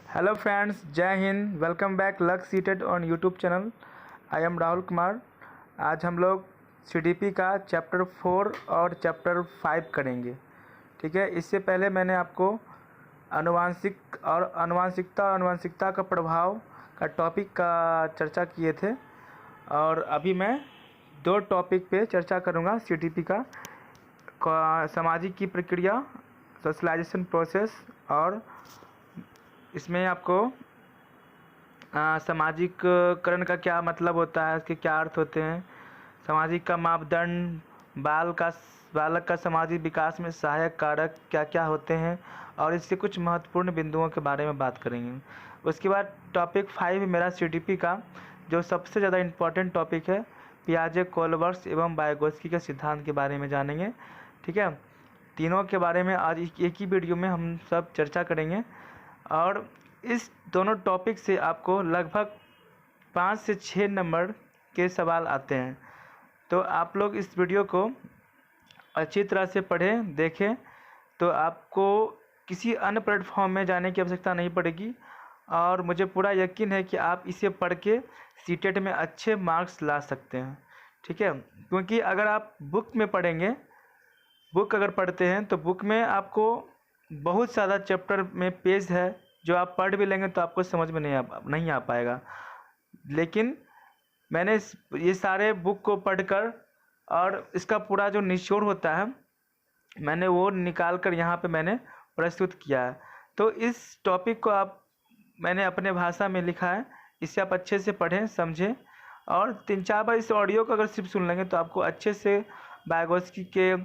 Hello friends, जय Hind. Welcome back luck seated on YouTube channel. I am Rahul Kumar. आज हम लोग सीडीपी का चैप्टर 4 और चैप्टर 5 करेंगे। ठीक है, इससे पहले मैंने आपको अनुवांशिकता का प्रभाव का टॉपिक का चर्चा किए थे और अभी मैं दो टॉपिक पे चर्चा करूँगा सीडीपी का सामाजिक की प्रक्रिया, सोशलाइजेशन प्रोसेस, और इसमें आपको सामाजिककरण का क्या मतलब होता है, इसके क्या अर्थ होते हैं, सामाजिक का मापदंड, बालक का सामाजिक विकास में सहायक कारक क्या क्या होते हैं, और इससे कुछ महत्वपूर्ण बिंदुओं के बारे में बात करेंगे। उसके बाद टॉपिक 5 मेरा सीडीपी का जो सबसे ज़्यादा इम्पोर्टेंट टॉपिक है, पियाजे, कोलबर्ट्स एवं वाइगोत्स्की के सिद्धांत के बारे में जानेंगे। ठीक है, तीनों के बारे में आज एक ही वीडियो में हम सब चर्चा करेंगे और इस दोनों टॉपिक से आपको लगभग 5 से 6 नंबर के सवाल आते हैं। तो आप लोग इस वीडियो को अच्छी तरह से पढ़ें, देखें, तो आपको किसी अन्य प्लेटफॉर्म में जाने की आवश्यकता नहीं पड़ेगी और मुझे पूरा यकीन है कि आप इसे पढ़ के सीटेट में अच्छे मार्क्स ला सकते हैं। ठीक है, क्योंकि अगर आप बुक अगर पढ़ते हैं तो बुक में आपको बहुत ज़्यादा चैप्टर में पेज है जो आप पढ़ भी लेंगे तो आपको समझ में नहीं आ पाएगा। लेकिन मैंने ये सारे बुक को पढ़कर और इसका पूरा जो निचोड़ होता है मैंने वो निकाल कर यहाँ पे मैंने प्रस्तुत किया है। तो इस टॉपिक को मैंने अपने भाषा में लिखा है, इसे आप अच्छे से पढ़ें, समझें और 3-4 बार इस ऑडियो को अगर सिर्फ सुन लेंगे तो आपको अच्छे से वाइगोत्स्की के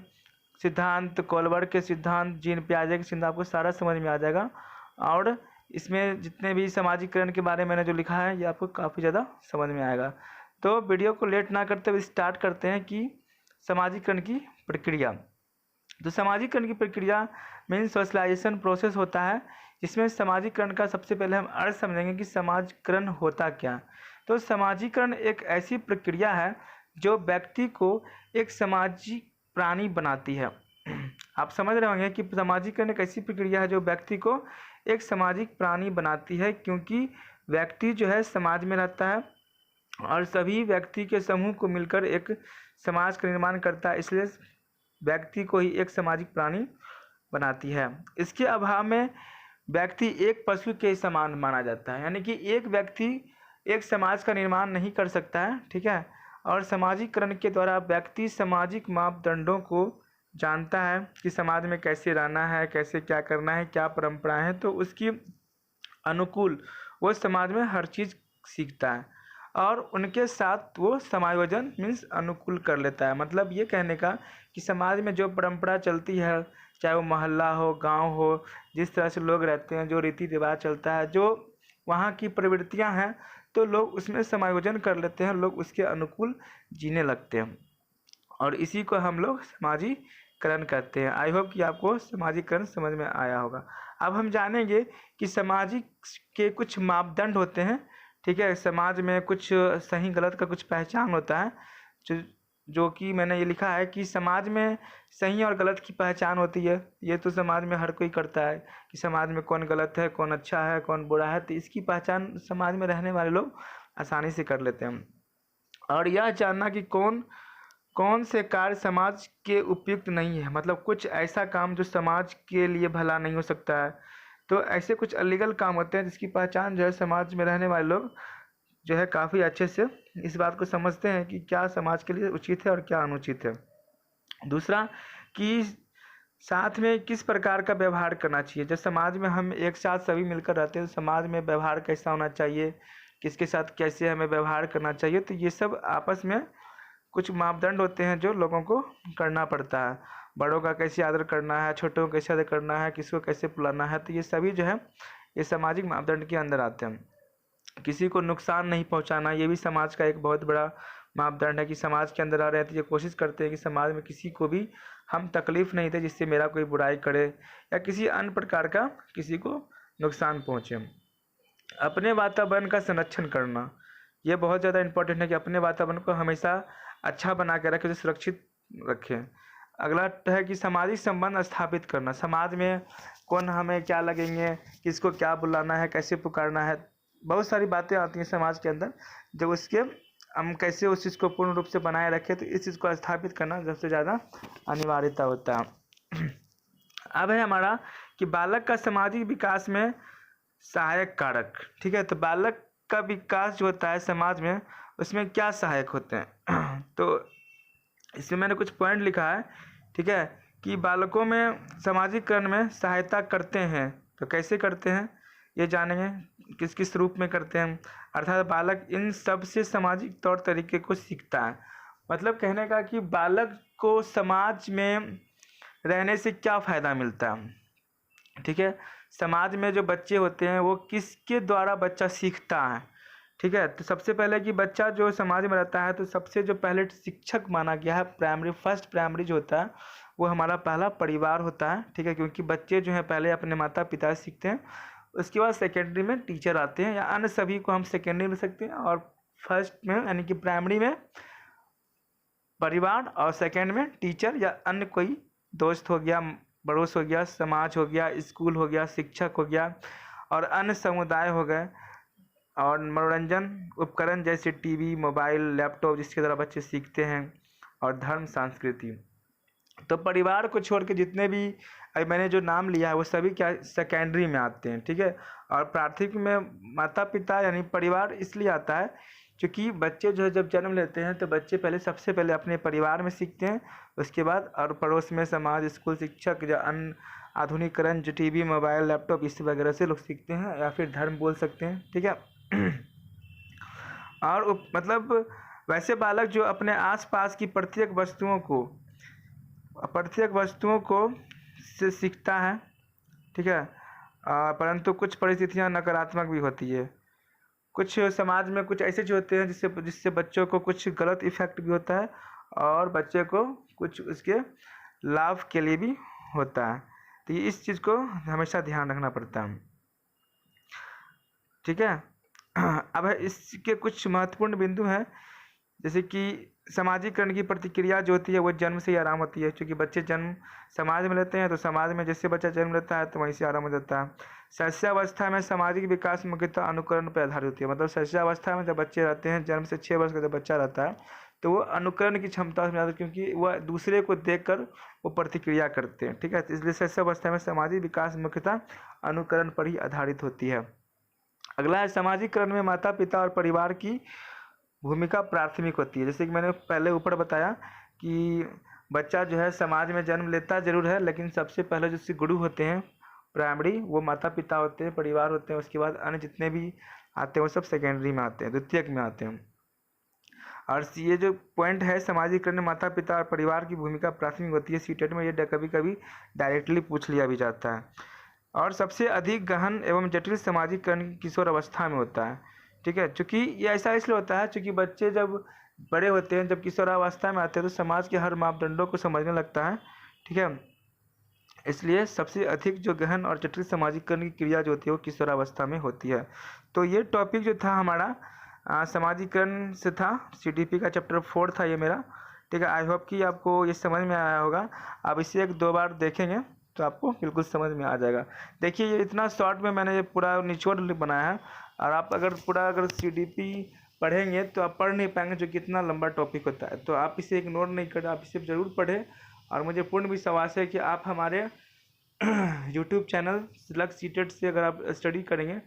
सिद्धांत, कोलबर्ट के सिद्धांत, जीन पियाजे के सिद्धांत आपको सारा समझ में आ जाएगा। और इसमें जितने भी सामाजिकरण के बारे में मैंने जो लिखा है ये आपको काफ़ी ज़्यादा समझ में आएगा। तो वीडियो को लेट ना करते हुए स्टार्ट करते हैं कि सामाजिकरण की प्रक्रिया। तो सामाजिकरण की प्रक्रिया मीन्स सोशलाइजेशन प्रोसेस होता है, जिसमें सामाजिकरण का सबसे पहले हम अर्थ समझेंगे कि समाजीकरण होता क्या। तो सामाजिकरण एक ऐसी प्रक्रिया है जो व्यक्ति को एक सामाजिक प्राणी बनाती है। आप समझ रहे होंगे कि सामाजिकरण एक ऐसी प्रक्रिया है जो व्यक्ति को एक सामाजिक प्राणी बनाती है, क्योंकि व्यक्ति जो है समाज में रहता है और सभी व्यक्ति के समूह को मिलकर एक समाज का निर्माण करता है, इसलिए व्यक्ति को ही एक सामाजिक प्राणी बनाती है। इसके अभाव में व्यक्ति एक पशु के समान माना जाता है, यानी कि एक व्यक्ति एक समाज का निर्माण नहीं कर सकता है। ठीक है, और सामाजिकरण के द्वारा व्यक्ति सामाजिक मापदंडों को जानता है कि समाज में कैसे रहना है, कैसे क्या करना है, क्या परंपराएं हैं, तो उसकी अनुकूल वो समाज में हर चीज़ सीखता है और उनके साथ वो समायोजन मीन्स अनुकूल कर लेता है। मतलब ये कहने का कि समाज में जो परंपरा चलती है, चाहे वो मोहल्ला हो, गांव हो, जिस तरह से लोग रहते हैं, जो रीति रिवाज चलता है, जो वहाँ की प्रवृत्तियाँ हैं, तो लोग उसमें समायोजन कर लेते हैं, लोग उसके अनुकूल जीने लगते हैं और इसी को हम लोग सामाजिकरण कहते हैं। आई होप कि आपको सामाजिकरण समझ में आया होगा। अब हम जानेंगे कि सामाजिक के कुछ मापदंड होते हैं। ठीक है, समाज में कुछ सही गलत का कुछ पहचान होता है जो कि मैंने ये लिखा है कि समाज में सही और गलत की पहचान होती है। ये तो समाज में हर कोई करता है कि समाज में कौन गलत है, कौन अच्छा है, कौन बुरा है, तो इसकी पहचान समाज में रहने वाले लोग आसानी से कर लेते हैं। और यह जानना कि कौन से कार्य समाज के उपयुक्त नहीं है, मतलब कुछ ऐसा काम जो समाज के लिए भला नहीं हो सकता है, तो ऐसे कुछ अलीगल काम होते हैं जिसकी पहचान जो है समाज में रहने वाले लोग जो है काफ़ी अच्छे से इस बात को समझते हैं कि क्या समाज के लिए उचित है और क्या अनुचित है। दूसरा कि साथ में किस प्रकार का व्यवहार करना चाहिए। जब समाज में हम एक साथ सभी मिलकर रहते हैं तो समाज में व्यवहार कैसा होना चाहिए, किसके साथ कैसे हमें व्यवहार करना चाहिए, तो ये सब आपस में कुछ मापदंड होते हैं जो लोगों को करना पड़ता है। बड़ों का कैसे आदर करना है, छोटों को कैसे आदर करना है, किसको कैसे बुलाना है, तो ये सभी जो है ये सामाजिक मापदंड के अंदर आते हैं। किसी को नुकसान नहीं पहुंचाना, ये भी समाज का एक बहुत बड़ा मापदंड है कि समाज के अंदर आ रहे हैं तो ये कोशिश करते हैं कि समाज में किसी को भी हम तकलीफ़ नहीं दें जिससे मेरा कोई बुराई करे या किसी अन्य प्रकार का किसी को नुकसान पहुँचे। अपने वातावरण का संरक्षण करना, ये बहुत ज़्यादा इम्पोर्टेंट है कि अपने वातावरण को हमेशा अच्छा बना के रखें, उसे सुरक्षित रखें। अगला है कि सामाजिक संबंध स्थापित करना। समाज में कौन हमें क्या लगेंगे, किसको क्या बुलाना है, कैसे पुकारना है, बहुत सारी बातें आती हैं समाज के अंदर। जब उसके हम कैसे उस चीज़ को पूर्ण रूप से बनाए रखें, तो इस चीज़ को स्थापित करना सबसे ज़्यादा अनिवार्यता होता है। अब है हमारा कि बालक का सामाजिक विकास में सहायक कारक। ठीक है, तो बालक का विकास जो होता है समाज में, उसमें क्या सहायक होते हैं तो इसमें मैंने कुछ पॉइंट लिखा है। ठीक है, कि बालकों में सामाजिकरण में सहायता करते हैं। तो कैसे करते हैं ये जानेंगे, किस किस रूप में करते हैं। अर्थात बालक इन सब से सामाजिक तौर तरीके को सीखता है। मतलब कहने का कि बालक को समाज में रहने से क्या फ़ायदा मिलता है। ठीक है, समाज में जो बच्चे होते हैं वो किसके द्वारा बच्चा सीखता है। ठीक है, तो सबसे पहले कि बच्चा जो समाज में रहता है, तो सबसे जो पहले शिक्षक माना गया है प्राइमरी, फर्स्ट प्राइमरी जो होता है वो हमारा पहला परिवार होता है। ठीक है, क्योंकि बच्चे जो हैं पहले अपने माता पिता से सीखते हैं, उसके बाद सेकेंडरी में टीचर आते हैं, या अन्य सभी को हम सेकेंडरी में सकते हैं, और फर्स्ट में यानी कि प्राइमरी में परिवार, और सेकेंड में टीचर या अन्य कोई दोस्त हो गया, पड़ोस हो गया, समाज हो गया, स्कूल हो गया, शिक्षक हो गया, और अन्य समुदाय हो गए, और मनोरंजन उपकरण जैसे टीवी, मोबाइल, लैपटॉप जिसके द्वारा बच्चे सीखते हैं, और धर्म संस्कृति। तो परिवार को छोड़ के जितने भी अभी मैंने जो नाम लिया है वो सभी क्या सेकेंडरी में आते हैं। ठीक है, और प्राथमिक में माता पिता यानी परिवार इसलिए आता है क्योंकि बच्चे जो है जब जन्म लेते हैं तो बच्चे पहले सबसे पहले अपने परिवार में सीखते हैं, उसके बाद और पड़ोस में समाज, स्कूल, शिक्षक या अन्य आधुनिकरण जो टीवी, मोबाइल, लैपटॉप इस वगैरह से लोग सीखते हैं, या फिर धर्म बोल सकते हैं। ठीक है और मतलब वैसे बालक जो अपने आसपास की प्रत्येक वस्तुओं को से सीखता है। ठीक है, परंतु कुछ परिस्थितियां नकारात्मक भी होती है। कुछ समाज में कुछ ऐसे जो होते हैं जिससे बच्चों को कुछ गलत इफेक्ट भी होता है, और बच्चे को कुछ उसके लाभ के लिए भी होता है। तो ये इस चीज़ को हमेशा ध्यान रखना पड़ता है। ठीक है अब है इसके कुछ महत्वपूर्ण बिंदु हैं, जैसे कि सामाजिकरण की प्रतिक्रिया जो होती है वो जन्म से ही आराम होती है, क्योंकि बच्चे जन्म समाज में लेते हैं, तो समाज में जैसे बच्चा जन्म लेता है तो वहीं से आराम हो जाता है। शैशवावस्था में सामाजिक विकास मुख्यतः अनुकरण पर आधारित होती है। मतलब शैशवावस्था में जब बच्चे रहते हैं, जन्म से 6 वर्ष का जब बच्चा रहता है, तो वो अनुकरण की क्षमता में आती है, क्योंकि वह दूसरे को देखकर वो प्रतिक्रिया करते हैं। ठीक है, तो इसलिए शैशवावस्था में सामाजिक विकास मुख्यतः अनुकरण पर ही आधारित होती है। अगला है सामाजिकरण में माता पिता और परिवार की भूमिका प्राथमिक होती है। जैसे कि मैंने पहले ऊपर बताया कि बच्चा जो है समाज में जन्म लेता जरूर है, लेकिन सबसे पहले जो उसके गुरु होते हैं प्राइमरी, वो माता पिता होते हैं, परिवार होते हैं। उसके बाद अन्य जितने भी आते हैं वो सब सेकेंडरी में आते हैं, द्वितीयक में आते हैं। और ये जो पॉइंट है सामाजिकरण में माता पिता और परिवार की भूमिका प्राथमिक होती है, सीटेट में ये कभी कभी डायरेक्टली पूछ लिया भी जाता है। और सबसे अधिक गहन एवं जटिल सामाजिकरण किशोर अवस्था में होता है। ठीक है, चूँकि ये ऐसा इसलिए होता है क्योंकि बच्चे जब बड़े होते हैं, जब किशोरावस्था में आते हैं, तो समाज के हर मापदंडों को समझने लगता है। ठीक है, इसलिए सबसे अधिक जो गहन और जटिल सामाजिकरण की क्रिया जो होती है वो किशोरावस्था में होती है। तो ये टॉपिक जो था हमारा सामाजिकरण से था, CDP का चैप्टर 4 था ये मेरा। ठीक है, आई होप कि आपको ये समझ में आया होगा। आप इसे 1-2 बार देखेंगे तो आपको बिल्कुल समझ में आ जाएगा। देखिए ये इतना शॉर्ट में मैंने ये पूरा निचोड़ बनाया है, और आप अगर CDP पढ़ेंगे तो आप पढ़ नहीं पाएंगे, जो कितना लंबा टॉपिक होता है। तो आप इसे इग्नोर नहीं करें, आप इसे ज़रूर पढ़ें। और मुझे पूर्ण विश्वास है कि आप हमारे यूट्यूब चैनल सिलेक्ट सीटेट से अगर आप स्टडी करेंगे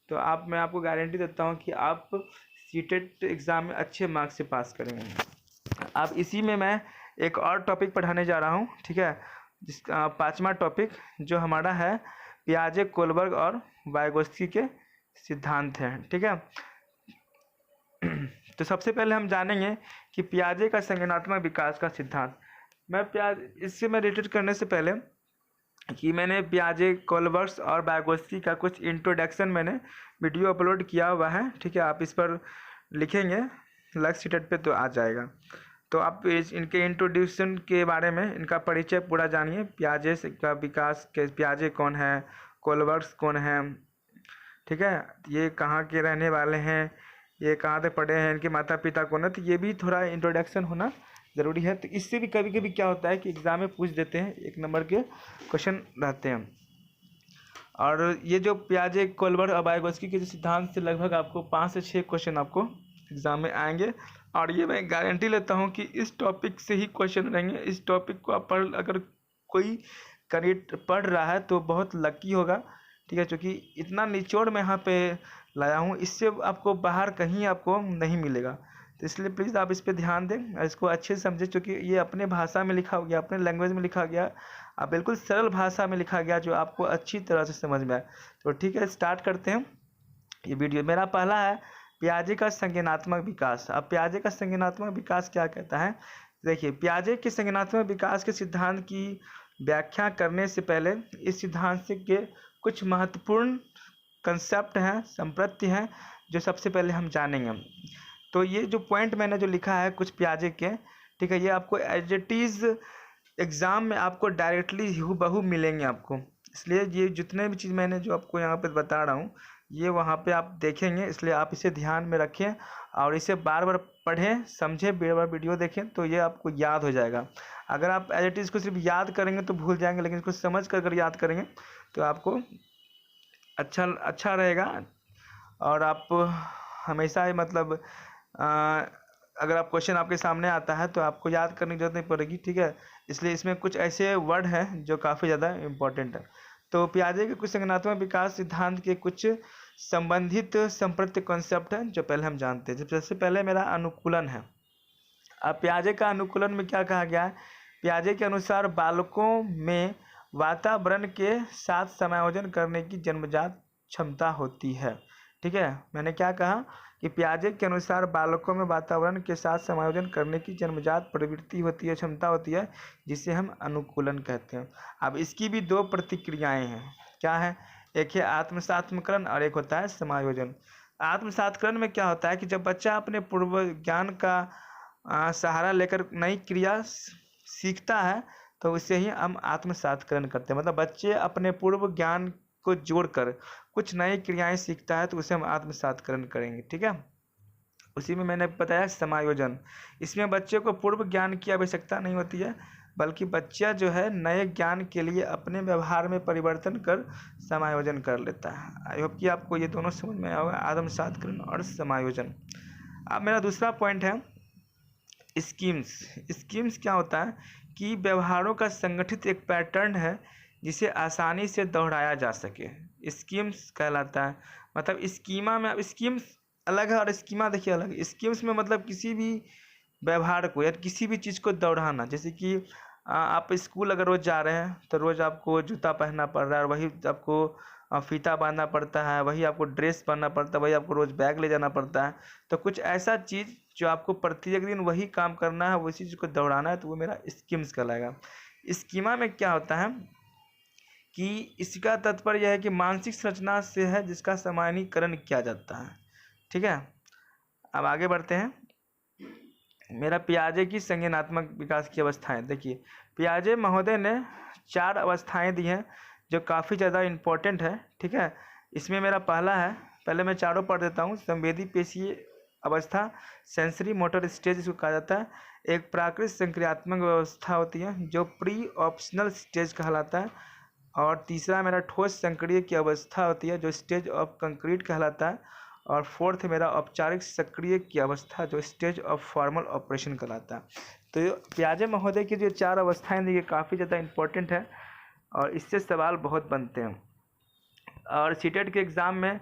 तो मैं आपको गारंटी देता हूँ कि आप सीटेट एग्ज़ाम में अच्छे मार्क्स से पास करेंगे। अब इसी में मैं एक और टॉपिक पढ़ाने जा रहा हूँ। ठीक है, जिसका 5वां टॉपिक जो हमारा है पियाजे, कोलबर्ग और वाइगोत्स्की के सिद्धांत हैं। ठीक है, तो सबसे पहले हम जानेंगे कि पियाजे का संज्ञानात्मक विकास का सिद्धांत। इससे मैं रिलेटेड करने से पहले कि मैंने पियाजे, कोलबर्ग और वाइगोत्स्की का कुछ इंट्रोडक्शन मैंने वीडियो अपलोड किया हुआ है। ठीक है, आप इस पर लिखेंगे लक्ष्य सीटेट पे तो आ जाएगा। तो आप इनके इंट्रोड्यूशन के बारे में, इनका परिचय पूरा जानिए। पियाजे का विकास के, पियाजे कौन है, कोलबर्ग कौन है, ठीक है, ये कहाँ के रहने वाले हैं, ये कहाँ से पढ़े हैं, इनके माता पिता कौन है, तो ये भी थोड़ा इंट्रोडक्शन होना ज़रूरी है। तो इससे भी कभी कभी क्या होता है कि एग्ज़ाम में पूछ देते हैं, 1 नंबर के क्वेश्चन रहते हैं। और ये जो पियाजे कोलबर्ग अबायगोस्की के जो सिद्धांत से लगभग आपको 5 से 6 क्वेश्चन आपको एग्ज़ाम में आएंगे। और ये मैं गारंटी लेता हूँ कि इस टॉपिक से ही क्वेश्चन रहेंगे। इस टॉपिक को आप अगर कोई पढ़ रहा है तो बहुत लकी होगा, ठीक है, क्योंकि इतना निचोड़ मैं यहाँ पे लाया हूँ, इससे आपको बाहर कहीं आपको नहीं मिलेगा। तो इसलिए प्लीज़ आप इस पर ध्यान दें, इसको अच्छे से समझें, क्योंकि ये अपने भाषा में लिखा गया, अपने लैंग्वेज में लिखा गया, बिल्कुल सरल भाषा में लिखा गया जो आपको अच्छी तरह से समझ में आए। तो ठीक है, स्टार्ट करते हैं ये वीडियो। मेरा पहला है पियाजे का संज्ञानात्मक विकास। अब पियाजे का संज्ञानात्मक विकास क्या कहता है? देखिए, पियाजे के संज्ञानात्मक विकास के सिद्धांत की व्याख्या करने से पहले इस सिद्धांत के कुछ महत्वपूर्ण कंसेप्ट हैं, संप्रत्ति हैं, जो सबसे पहले हम जानेंगे। तो ये जो पॉइंट मैंने जो लिखा है कुछ पियाजे के, ठीक है, ये आपको एज इट इज़ एग्ज़ाम में आपको डायरेक्टली हूबहू मिलेंगे आपको। इसलिए ये जितने भी चीज़ मैंने जो आपको यहाँ पे बता रहा हूँ ये वहाँ पे आप देखेंगे, इसलिए आप इसे ध्यान में रखें और इसे बार बार पढ़ें, समझें, बार बार वीडियो देखें, तो ये आपको याद हो जाएगा। अगर आप एज इट इज़ को सिर्फ याद करेंगे तो भूल जाएंगे, लेकिन इसको समझ कर याद करेंगे तो आपको अच्छा रहेगा। और आप हमेशा ही मतलब अगर आप क्वेश्चन आपके सामने आता है तो आपको याद करने की जरूरत नहीं पड़ेगी, ठीक है। इसलिए इसमें कुछ ऐसे वर्ड हैं जो काफ़ी ज़्यादा इम्पोर्टेंट है। तो पियाजे के कुछ संज्ञानात्मक विकास सिद्धांत के कुछ संबंधित संप्रत्य कॉन्सेप्ट हैं जो पहले हम जानते हैं। सबसे पहले मेरा अनुकूलन है। अब पियाजे का अनुकूलन में क्या कहा गया है? पियाजे के अनुसार बालकों में वातावरण के साथ समायोजन करने की जन्मजात क्षमता होती है, ठीक है। मैंने क्या कहा कि पियाजे के अनुसार बालकों में वातावरण के साथ समायोजन करने की जन्मजात प्रवृत्ति होती है, क्षमता होती है, जिसे हम अनुकूलन कहते हैं। अब इसकी भी दो प्रतिक्रियाएं हैं। क्या है? एक है आत्मसात्मकरण और एक होता है समायोजन। आत्मसात्करण में क्या होता है कि जब बच्चा अपने पूर्व ज्ञान का सहारा लेकर नई क्रिया सीखता है तो उसे ही हम आत्मसात्करण करते हैं। मतलब बच्चे अपने पूर्व ज्ञान को जोड़कर कुछ नई क्रियाएं सीखता है तो उसे हम आत्मसात्करण करेंगे, ठीक है। उसी में मैंने बताया समायोजन। इसमें बच्चे को पूर्व ज्ञान की आवश्यकता नहीं होती है, बल्कि बच्चा जो है नए ज्ञान के लिए अपने व्यवहार में परिवर्तन कर समायोजन कर लेता है। आई होप कि आपको ये दोनों समझ में आया होगा, आत्मसात्करण और समायोजन। अब मेरा दूसरा पॉइंट है स्कीम्स। स्कीम्स क्या होता है कि व्यवहारों का संगठित एक पैटर्न है जिसे आसानी से दोहराया जा सके, स्कीम्स कहलाता है। मतलब स्कीमा में, अब स्कीम्स अलग है और स्कीमा देखिए अलग है। स्कीम्स में मतलब किसी भी व्यवहार को या किसी भी चीज़ को दोहराना, जैसे कि आप स्कूल अगर रोज़ जा रहे हैं तो रोज़ आपको जूता पहनना पड़ रहा है, वही आपको फीता बांधना पड़ता है, वही आपको ड्रेस पहनना पड़ता है, वही आपको रोज़ बैग ले जाना पड़ता है। तो कुछ ऐसा चीज़ जो आपको प्रत्येक दिन वही काम करना है, वही चीज़ को दोहराना है, तो वो मेरा स्कीम्स कहलाएगा। स्कीमा में क्या होता है कि इसका तात्पर्य यह है कि मानसिक संरचना से है जिसका सामान्यीकरण किया जाता है, ठीक है। अब आगे बढ़ते हैं। मेरा पियाजे की संज्ञानात्मक विकास की अवस्थाएं देखिए, पियाजे महोदय ने 4 अवस्थाएं दी हैं जो काफ़ी ज़्यादा इम्पोर्टेंट है, ठीक है। इसमें मेरा पहला है, पहले मैं चारों पढ़ देता हूँ। संवेदी पेशीय अवस्था, सेंसरी मोटर स्टेज इसको कहा जाता है। एक प्राकृत संक्रियात्मक व्यवस्था होती है जो प्री ऑप्शनल स्टेज कहलाता है। और तीसरा मेरा ठोस संक्रिय की अवस्था होती है जो स्टेज ऑफ कंक्रीट कहलाता है। और फोर्थ मेरा औपचारिक सक्रिय की अवस्था जो स्टेज ऑफ फॉर्मल ऑपरेशन कहलाता है। तो पियाजे महोदय की जो 4 अवस्थाएं दी, ये काफ़ी ज़्यादा इम्पोर्टेंट है और इससे सवाल बहुत बनते हैं। और सीटेट के एग्ज़ाम में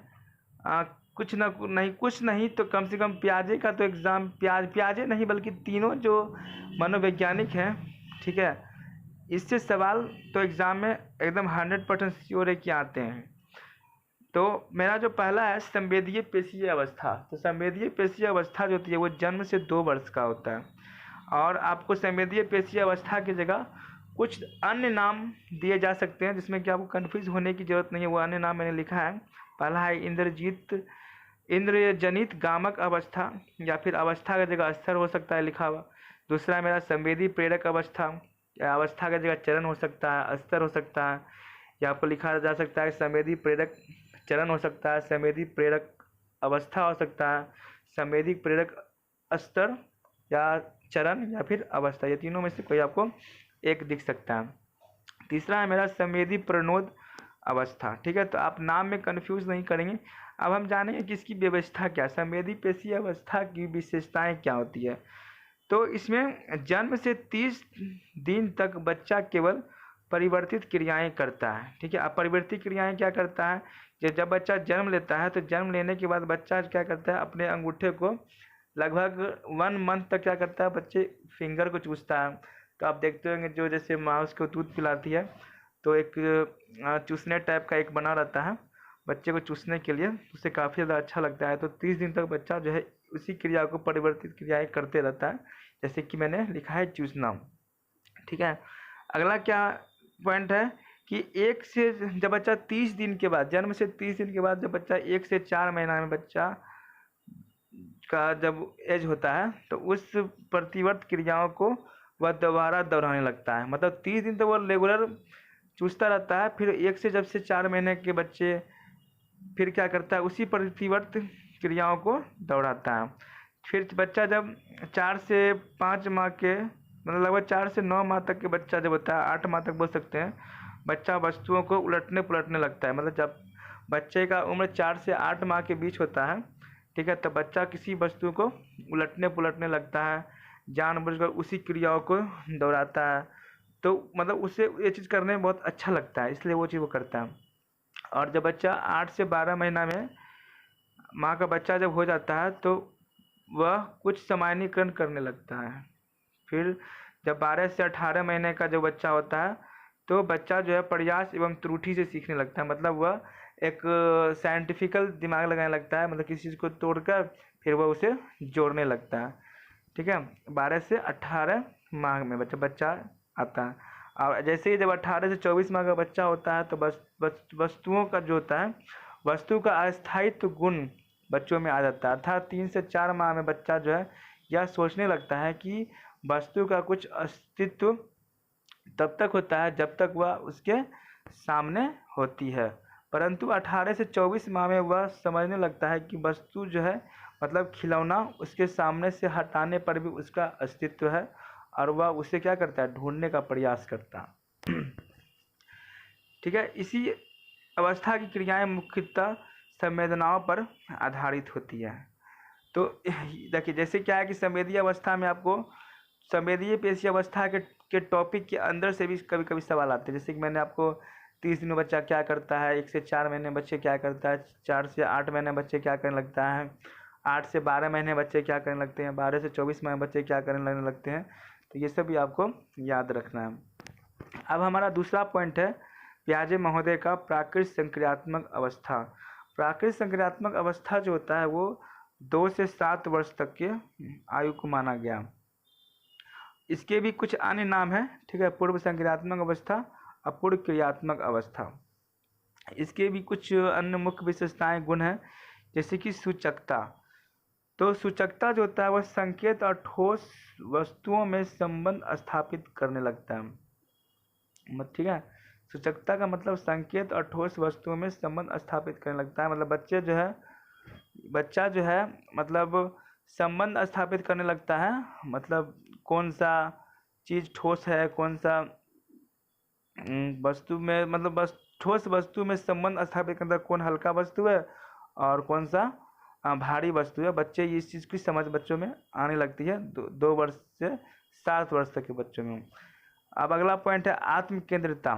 कुछ नहीं तो कम से कम पियाजे का तो एग्ज़ाम, पियाजे नहीं बल्कि तीनों जो मनोवैज्ञानिक हैं, ठीक है, इससे सवाल तो एग्ज़ाम में एकदम 100% श्योर है कि आते हैं। तो मेरा जो पहला है संवेदीय पेशीय अवस्था। तो संवेदीय पेशीय अवस्था जो होती है वो जन्म से 2 वर्ष का होता है। और आपको संवेदीय पेशीय अवस्था की जगह कुछ अन्य नाम दिए जा सकते हैं जिसमें कि आपको कन्फ्यूज होने की ज़रूरत नहीं है। वो अन्य नाम मैंने लिखा है। पहला है इंद्रियजनित गामक अवस्था, या फिर अवस्था की जगह स्तर हो सकता है लिखा हुआ। दूसरा मेरा संवेदी प्रेरक अवस्था, या अवस्था की जगह चरण हो सकता है, स्तर हो सकता है, या आपको लिखा जा सकता है संवेदी प्रेरक चरण हो सकता है, संवेदी प्रेरक अवस्था हो सकता है, संवेदी प्रेरक स्तर या चरण या फिर अवस्था, ये तीनों में से कोई आपको एक दिख सकता है। तीसरा है मेरा संवेदी प्रणोद अवस्था। ठीक है, तो आप नाम में कंफ्यूज नहीं करेंगे। अब हम जानेंगे कि इसकी व्यवस्था क्या, संवेदी पेशीय अवस्था की विशेषताएं क्या होती है। तो इसमें जन्म से 30 दिन तक बच्चा केवल परिवर्तित क्रियाएं करता है। ठीक है, अब परिवर्तित क्रियाएं क्या करता है, जब बच्चा जन्म लेता है तो जन्म लेने के बाद बच्चा क्या करता है, अपने अंगूठे को लगभग 1 मंथ तक क्या करता है, बच्चे फिंगर को चूसता है। तो आप देखते होंगे जो जैसे माउस को दूध पिलाती है तो एक चूसने टाइप का एक बना रहता है बच्चे को चूसने के लिए, उसे काफ़ी ज़्यादा अच्छा लगता है। तो 30 दिन तक बच्चा जो है उसी क्रिया को परिवर्तित क्रियाएं करते रहता है, जैसे कि मैंने लिखा है चूसना। ठीक है, अगला क्या पॉइंट है कि एक से जब बच्चा 30 दिन के बाद, जन्म से 30 दिन के बाद जब बच्चा 1 से 4 महीना में बच्चा का जब एज होता है तो उस प्रतिवर्त क्रियाओं को वह दोबारा दोहराने लगता है। मतलब 30 दिन तो वह रेगुलर चूसता रहता है, फिर 1 से जब से 4 महीने के बच्चे फिर क्या करता है, उसी प्रतिवर्त क्रियाओं को दोहराता है। फिर बच्चा जब 4 से 5 माह के मतलब लगभग 4 से 9 माह तक के बच्चा जब होता है, 8 माह तक बोल सकते हैं, बच्चा वस्तुओं को उलटने पुलटने लगता है। मतलब जब बच्चे का उम्र 4 से 8 माह के बीच होता है, ठीक है, तो बच्चा किसी वस्तु को उलटने पुलटने लगता है, जानबूझकर उसी क्रियाओं को दोहराता है। तो मतलब उसे ये चीज़ करने में बहुत अच्छा लगता है, इसलिए वो चीज़ वो करता है। और जब बच्चा 8 से 12 महीना में माँ का बच्चा जब हो जाता है तो वह कुछ सामान्यीकरण करने लगता है। फिर जब 12 से 18 महीने का जो बच्चा होता है तो बच्चा जो है प्रयास एवं त्रुटि से सीखने लगता है। मतलब वह एक साइंटिफिकल दिमाग लगाने लगता है, मतलब किसी चीज़ को तोड़कर फिर वह उसे जोड़ने लगता है। ठीक है, 12 से 18 माह में बच्चा आता है। और जैसे ही जब 18 से 24 माह का बच्चा होता है तो वस्तुओं का जो होता है, वस्तु का अस्थायित्व गुण बच्चों में आ जाता है। अर्थात 3 से 4 माह में बच्चा जो है यह सोचने लगता है कि वस्तु का कुछ अस्तित्व तब तक होता है जब तक वह उसके सामने होती है, परंतु 18 से 24 माह में वह समझने लगता है कि वस्तु जो है मतलब खिलौना उसके सामने से हटाने पर भी उसका अस्तित्व है और वह उसे क्या करता है, ढूंढने का प्रयास करता है। ठीक है, इसी अवस्था की क्रियाएं मुख्यतः संवेदनाओं पर आधारित होती है। तो देखिए जैसे क्या है कि संवेदीय अवस्था में आपको संवेदीय पेशीय अवस्था के टॉपिक के अंदर से भी कभी कभी सवाल आते हैं। जैसे कि मैंने आपको 30 दिन में बच्चा क्या करता है, 1 से 4 महीने बच्चे क्या करता है, 4 से 8 महीने बच्चे क्या करने लगता है, 8 से 12 महीने बच्चे क्या करने लगते हैं, 12 से 24 महीने बच्चे क्या करने लगते हैं। तो ये सब भी आपको याद रखना है। अब हमारा दूसरा पॉइंट है पियाजे महोदय का प्राकृत संक्रियात्मक अवस्था। प्राकृत संक्रियात्मक अवस्था जो होता है वो 2 से 7 वर्ष तक के आयु को माना गया। इसके भी कुछ अन्य नाम हैं। ठीक है, पूर्व संक्रियात्मक अवस्था, अपूर्व क्रियात्मक अवस्था। इसके भी कुछ अन्य मुख्य विशेषताएं गुण हैं, जैसे कि सूचकता। तो सूचकता जो होता है वह संकेत और ठोस वस्तुओं में संबंध स्थापित करने लगता है। ठीक है, सूचकता का मतलब संकेत और ठोस वस्तुओं में संबंध स्थापित करने लगता है। मतलब बच्चा जो है मतलब संबंध स्थापित करने लगता है। मतलब कौन सा चीज़ ठोस है, कौन सा वस्तु में मतलब बस ठोस वस्तु में संबंध स्थापित करता है, कौन हल्का वस्तु है और कौन सा भारी वस्तु है। बच्चे इस चीज़ की समझ बच्चों में आने लगती है 2 वर्ष से 7 वर्ष तक के बच्चों में। अब अगला पॉइंट है आत्म केंद्रिता।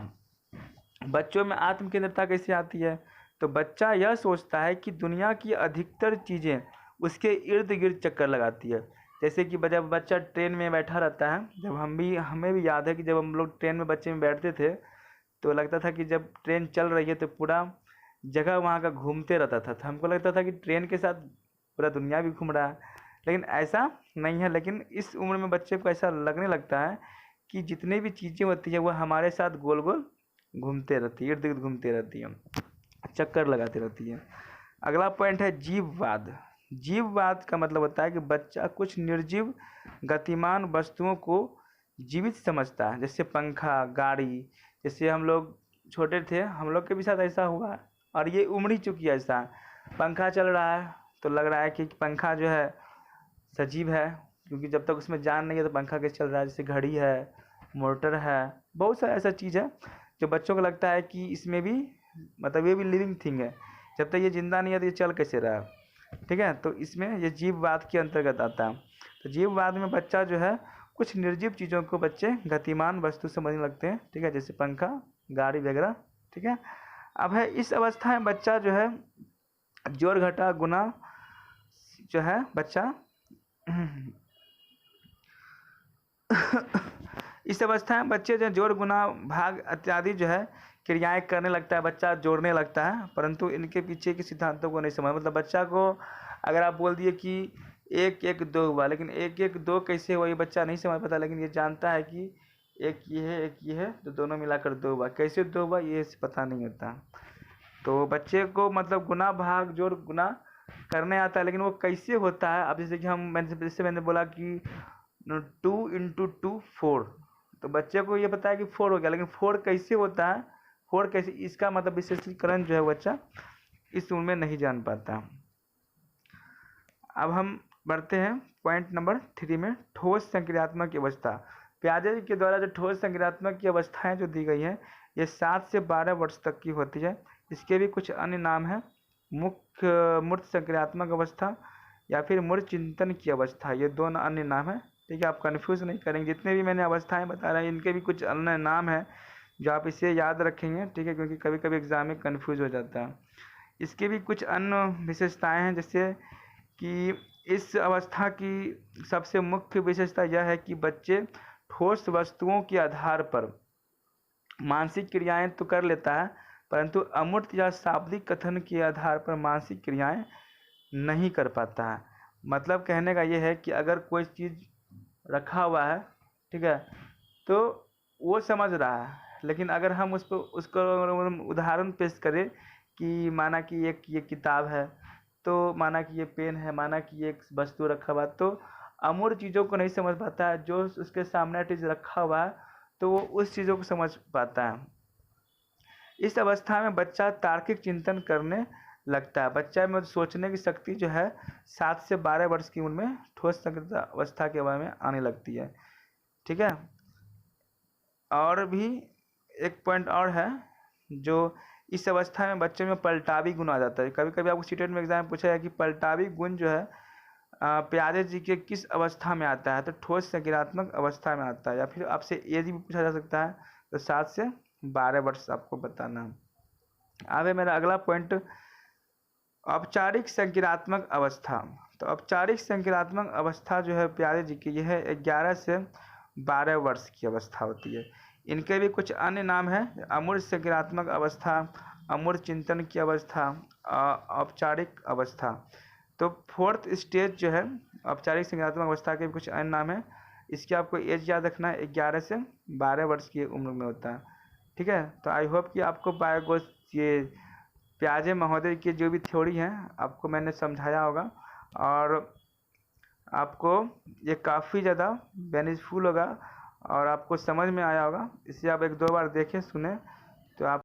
बच्चों में आत्म केंद्रिता कैसे आती है, तो बच्चा यह सोचता है कि दुनिया की अधिकतर चीज़ें उसके इर्द गिर्द चक्कर लगाती है। जैसे कि जब बच्चा ट्रेन में बैठा रहता है, जब हमें भी याद है कि जब हम लोग ट्रेन में बच्चे में बैठते थे तो लगता था कि जब ट्रेन चल रही है तो पूरा जगह वहाँ का घूमते रहता था। तो हमको लगता था कि ट्रेन के साथ पूरा दुनिया भी घूम रहा है, लेकिन ऐसा नहीं है। लेकिन इस उम्र में बच्चे को ऐसा लगने लगता है कि जितनी भी चीज़ें होती हैं वह हमारे साथ गोल गोल घूमते रहती है, इर्द गिर्द घूमते रहती है, चक्कर लगाती रहती है। अगला पॉइंट है जीववाद। जीववाद का मतलब होता है कि बच्चा कुछ निर्जीव गतिमान वस्तुओं को जीवित समझता है, जैसे पंखा, गाड़ी। जैसे हम लोग छोटे थे, हम लोग के भी साथ ऐसा हुआ और ये उम्र ही चुकी है ऐसा। पंखा चल रहा है तो लग रहा है कि पंखा जो है सजीव है, क्योंकि जब तक उसमें जान नहीं है तो पंखा कैसे चल रहा है। जैसे घड़ी है, मोटर है, बहुत सारा ऐसा चीज़ है जो बच्चों को लगता है कि इसमें भी मतलब ये भी लिविंग थिंग है, जब तक ये जिंदा नहीं है तो ये चल कैसे रहा है। ठीक है, तो इसमें ये जीववाद के अंतर्गत आता है। तो जीववाद में बच्चा जो है कुछ निर्जीव चीज़ों को बच्चे गतिमान वस्तु समझने लगते हैं। ठीक है, जैसे पंखा, गाड़ी वगैरह। ठीक है, अब है इस अवस्था में बच्चा जो है जोड़ घटा गुना जो है बच्चा इस अवस्था में बच्चे जो जोड़ गुना भाग इत्यादि जो है क्रियाएं करने लगता है, बच्चा जोड़ने लगता है, परंतु इनके पीछे के सिद्धांतों को नहीं समझ। मतलब बच्चा को अगर आप बोल दिए कि एक एक दो हुआ, लेकिन एक एक दो कैसे हुआ ये बच्चा नहीं समझ पाता, लेकिन ये जानता है कि एक ये है एक ये है तो दोनों मिलाकर दो हुआ, कैसे दो हुआ ये पता नहीं होता। तो बच्चे को मतलब गुना भाग जोड़ गुना करने आता है, लेकिन वो कैसे होता है। अब जैसे कि मैंने बोला कि 2 × 2 4, तो बच्चे को ये पता है कि 4 हो गया, लेकिन 4 कैसे होता है, 4 कैसे, इसका मतलब विशेषीकरण जो है बच्चा इस उम्र में नहीं जान पाता। अब हम बढ़ते हैं पॉइंट नंबर 3 में, ठोस संक्रियात्मक की अवस्था। पियाजे के द्वारा जो ठोस संक्रियात्मक की अवस्थाएं जो दी गई हैं ये 7 से 12 वर्ष तक की होती है। इसके भी कुछ अन्य नाम हैं, मुख्य मूर्त संक्रियात्मक अवस्था या फिर मूर्त चिंतन की अवस्था, ये दोनों अन्य नाम है। ठीक है, आप कंफ्यूज नहीं करेंगे, जितने भी मैंने अवस्थाएं बता रहे हैं इनके भी कुछ अन्य नाम है जो आप इसे याद रखेंगे। ठीक है, क्योंकि कभी कभी एग्जाम में कंफ्यूज हो जाता है। इसके भी कुछ अन्य विशेषताएं हैं, जैसे कि इस अवस्था की सबसे मुख्य विशेषता यह है कि बच्चे ठोस वस्तुओं के आधार पर मानसिक क्रियाएं तो कर लेता है, परंतु अमूर्त या शाब्दिक कथन के आधार पर मानसिक क्रियाएं नहीं कर पाता है। मतलब कहने का यह है कि अगर कोई चीज़ रखा हुआ है, ठीक है, तो वो समझ रहा है, लेकिन अगर हम उसको उदाहरण पेश करें कि माना कि एक ये किताब है, तो माना कि ये पेन है, माना कि ये एक वस्तु रखा हुआ, तो अमूर्त चीज़ों को नहीं समझ पाता है। जो उसके सामने चीज़ रखा हुआ है तो वो उस चीज़ों को समझ पाता है। इस अवस्था में बच्चा तार्किक चिंतन करने लगता है। बच्चा में सोचने की शक्ति जो है 7 से 12 वर्ष की उम्र में ठोस संक्रिय अवस्था के बारे में आने लगती है। ठीक है, और भी एक पॉइंट और है, जो इस अवस्था में बच्चे में पलटावी गुण आ जाता है। कभी कभी आपको सीटेट में एग्जाम में पूछा है कि पलटावी गुण जो है पियाजे जी के किस अवस्था में आता है, तो ठोस संक्रियात्मक अवस्था में आता है, या फिर आपसे एज भी पूछा जा सकता है, तो 7 से 12 वर्ष आपको बताना है। अब है मेरा अगला पॉइंट, औपचारिक संक्रियात्मक अवस्था। तो औपचारिक संक्रियात्मक अवस्था जो है पियाजे जी की, यह 11 से 12 वर्ष की अवस्था होती है। इनके भी कुछ अन्य नाम हैं, अमूर्त संक्रियात्मक अवस्था, अमूर्त चिंतन की अवस्था, औपचारिक अवस्था। तो 4th स्टेज जो है औपचारिक संक्रियात्मक अवस्था के भी कुछ अन्य नाम है। इसकी आपको एज याद रखना है, 11 से 12 वर्ष की उम्र में होता है। ठीक है, तो आई होप कि आपको ये पियाजे महोदय की जो भी थ्योरी हैं आपको मैंने समझाया होगा, और आपको ये काफ़ी ज़्यादा बेनिफिटफुल होगा और आपको समझ में आया होगा। इसे आप 1-2 बार देखें सुने तो आप